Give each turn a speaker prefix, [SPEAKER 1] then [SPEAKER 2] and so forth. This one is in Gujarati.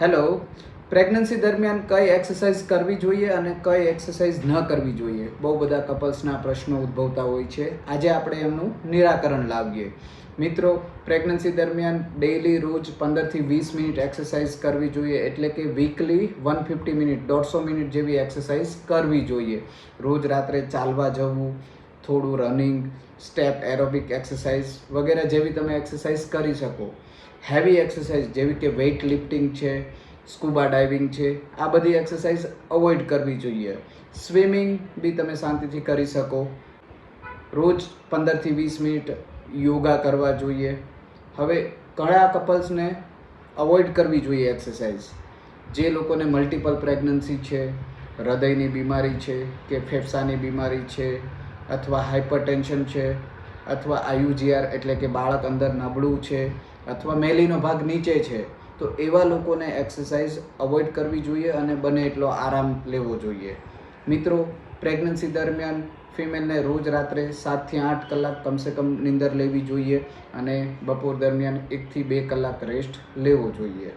[SPEAKER 1] હેલો, પ્રેગ્નન્સી દરમિયાન કઈ એક્સરસાઇઝ કરવી જોઈએ અને કઈ એક્સરસાઇઝ ન કરવી જોઈએ, બહુ બધા કપલ્સના પ્રશ્નો ઉદ્ભવતા હોય છે. આજે આપણે એમનું નિરાકરણ લાવીએ. મિત્રો, પ્રેગ્નન્સી દરમિયાન ડેઇલી રોજ 15થી 20 મિનિટ એક્સરસાઇઝ કરવી જોઈએ, એટલે કે વીકલી 150 મિનિટ 150 મિનિટ જેવી એક્સરસાઇઝ કરવી જોઈએ. રોજ રાત્રે ચાલવા જવું, થોડું રનિંગ, સ્ટેપ એરોબિક એક્સરસાઇઝ વગેરે જેવી તમે એક્સરસાઇઝ કરી શકો. હેવી એક્સરસાઇઝ જેવી કે વેઇટ લિફ્ટિંગ છે, સ્કૂબા ડાઇવિંગ છે, આ બધી એક્સરસાઇઝ અવોઇડ કરવી જોઈએ. સ્વિમિંગ બી તમે શાંતિથી કરી શકો. રોજ 15થી 20 મિનિટ યોગા કરવા જોઈએ. હવે ઘણા કપલ્સને અવોઇડ કરવી જોઈએ એક્સરસાઇઝ. જે લોકોને મલ્ટિપલ પ્રેગ્નન્સી છે, હૃદયની બીમારી છે કે ફેફસાની બીમારી છે, અથવા હાઇપરટેન્શન છે, અથવા આયુજીઆર એટલે કે બાળક અંદર નબળું છે, અથવા મેલીનો ભાગ નીચે છે, તો એવા લોકોને એક્સરસાઇઝ અવોઇડ કરવી જોઈએ અને બને એટલો આરામ લેવો જોઈએ. મિત્રો, પ્રેગ્નન્સી દરમિયાન ફિમેલને રોજ રાત્રે 7થી 8 કલાક કમસે કમ નીંદર લેવી જોઈએ અને બપોર દરમિયાન 1થી 2 કલાક રેસ્ટ લેવો જોઈએ.